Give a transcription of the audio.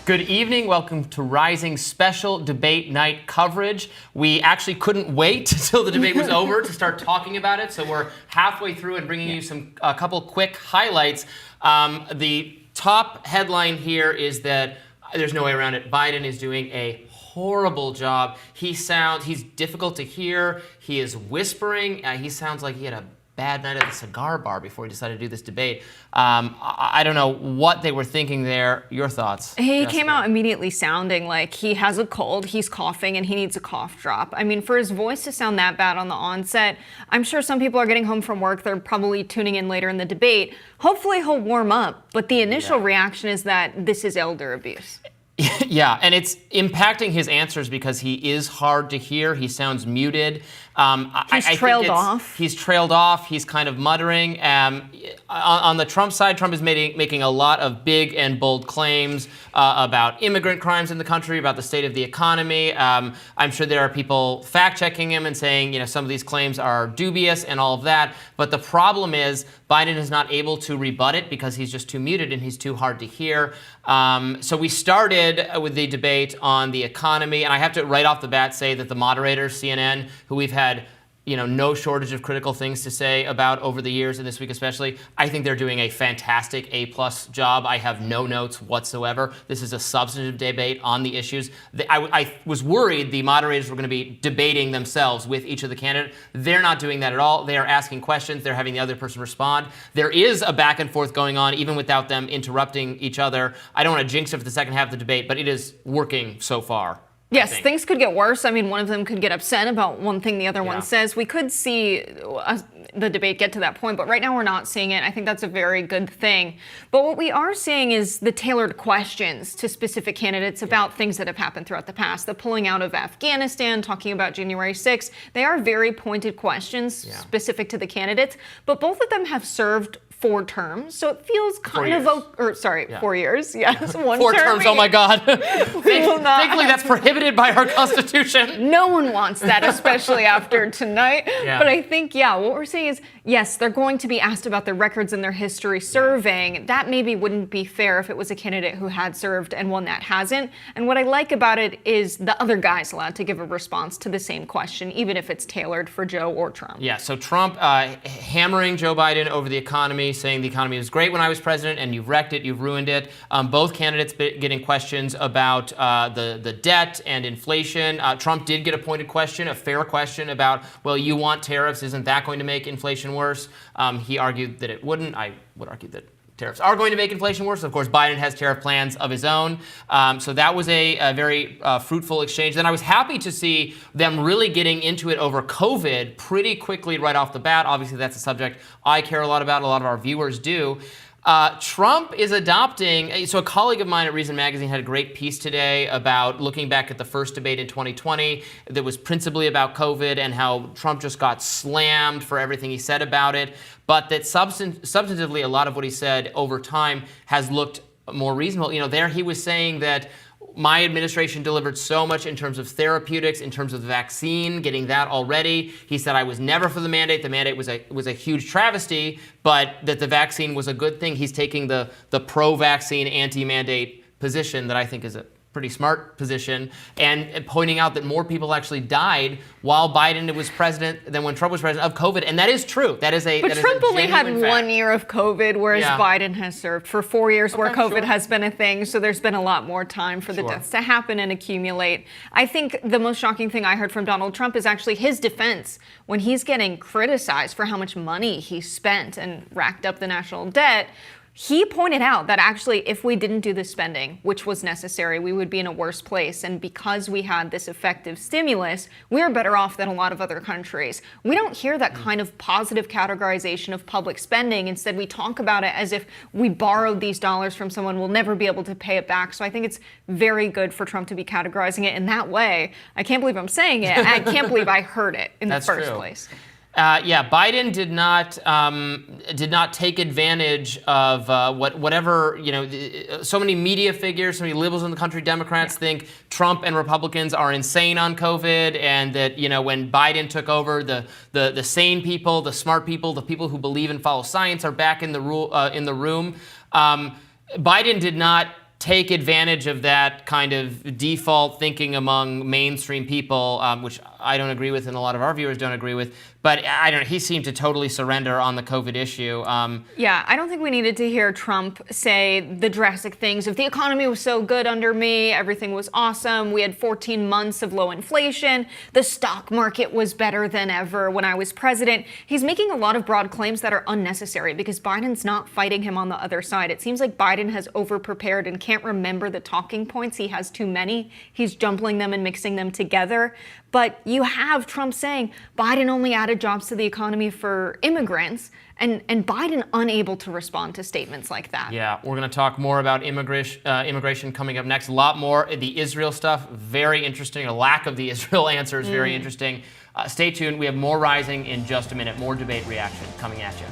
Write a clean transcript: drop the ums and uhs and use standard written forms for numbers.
Good evening. Welcome to Rising special debate night coverage. We actually couldn't wait until the debate was over to start talking about it, so we're halfway through and bringing you a couple quick highlights. The top headline here is that there's no way around it. Biden is doing a horrible job. He's difficult to hear. He is whispering. He sounds like he had a bad night at the cigar bar before he decided to do this debate. I don't know what they were thinking there. Your thoughts? He Jessica? came out immediately sounding like he has a cold, he's coughing, and he needs a cough drop. I mean, for his voice to sound that bad on the onset, I'm sure some people are getting home from work. They're probably tuning in later in the debate. Hopefully he'll warm up, but the initial reaction is that this is elder abuse. Yeah, and it's impacting his answers because he is hard to hear. He sounds muted. He's trailed off. He's trailed off. He's kind of muttering. On the Trump side, Trump is making a lot of big and bold claims about immigrant crimes in the country, about the state of the economy. I'm sure there are people fact-checking him and saying, some of these claims are dubious and all of that. But the problem is Biden is not able to rebut it because he's just too muted and he's too hard to hear. So we started with the debate on the economy, and I have to right off the bat say that the moderators, CNN, who we've had no shortage of critical things to say about over the years, and this week especially, I think they're doing a fantastic A+ job. I have no notes whatsoever. This is a substantive debate on the issues. I was worried the moderators were going to be debating themselves with each of the candidates. They're not doing that at all. They are asking questions. They're having the other person respond. There is a back and forth going on, even without them interrupting each other. I don't want to jinx it for the second half of the debate, but it is working so far. Yes, things could get worse. I mean, one of them could get upset about one thing the other one says. We could see the debate get to that point, but right now we're not seeing it. I think that's a very good thing. But what we are seeing is the tailored questions to specific candidates about things that have happened throughout the past. The pulling out of Afghanistan, talking about January 6th. They are very pointed questions specific to the candidates, but both of them have served 4 terms, so it feels kind of 4 years. Yes, one 4 term. terms. Oh my God! Thankfully, that's prohibited by our Constitution. No one wants that, especially after tonight. But I think, what we're saying is, yes, they're going to be asked about their records and their history serving. That maybe wouldn't be fair if it was a candidate who had served and one that hasn't. And what I like about it is the other guy's allowed to give a response to the same question, even if it's tailored for Joe or Trump. Yeah. So Trump hammering Joe Biden over the economy, saying the economy was great when I was president, and you've wrecked it, you've ruined it. Both candidates getting questions about the debt and inflation. Trump did get a pointed question, a fair question about, well, you want tariffs, isn't that going to make inflation worse? He argued that it wouldn't. I would argue that tariffs are going to make inflation worse. Of course, Biden has tariff plans of his own. So that was a very fruitful exchange. Then I was happy to see them really getting into it over COVID pretty quickly right off the bat. Obviously, that's a subject I care a lot about. A lot of our viewers do. Trump is adopting, so a colleague of mine at Reason Magazine had a great piece today about looking back at the first debate in 2020 that was principally about COVID and how Trump just got slammed for everything he said about it, but that substantively a lot of what he said over time has looked more reasonable. There he was saying that my administration delivered so much in terms of therapeutics, in terms of the vaccine, getting that already. He said I was never for the mandate. The mandate was a huge travesty, but that the vaccine was a good thing. He's taking the pro-vaccine, anti-mandate position that I think is a pretty smart position, and pointing out that more people actually died while Biden was president than when Trump was president of COVID, and that is true. But Trump only had 1 year of COVID, whereas Biden has served for 4 years where COVID has been a thing, so there's been a lot more time for the deaths to happen and accumulate. I think the most shocking thing I heard from Donald Trump is actually his defense when he's getting criticized for how much money he spent and racked up the national debt. He pointed out that actually if we didn't do the spending, which was necessary, we would be in a worse place. And because we had this effective stimulus, we're better off than a lot of other countries. We don't hear that kind of positive categorization of public spending. Instead, we talk about it as if we borrowed these dollars from someone, we'll never be able to pay it back. So I think it's very good for Trump to be categorizing it in that way. I can't believe I'm saying it. I can't believe I heard it in the first place. Biden did not take advantage of whatever, so many media figures, so many liberals in the country, Democrats think Trump and Republicans are insane on COVID, and that, when Biden took over, the sane people, the smart people, the people who believe and follow science are back in the room. Biden did not take advantage of that kind of default thinking among mainstream people, which I don't agree with and a lot of our viewers don't agree with. But I don't know, he seemed to totally surrender on the COVID issue. Yeah, I don't think we needed to hear Trump say the drastic things of the economy was so good under me, everything was awesome, we had 14 months of low inflation, the stock market was better than ever when I was president. He's making a lot of broad claims that are unnecessary because Biden's not fighting him on the other side. It seems like Biden has over-prepared and can't remember the talking points. He has too many. He's jumbling them and mixing them together. But you have Trump saying Biden only added jobs to the economy for immigrants, and Biden unable to respond to statements like that. Yeah, we're going to talk more about immigration coming up next. A lot more. The Israel stuff, very interesting. A lack of the Israel answer is very interesting. Stay tuned. We have more Rising in just a minute. More debate reaction coming at you.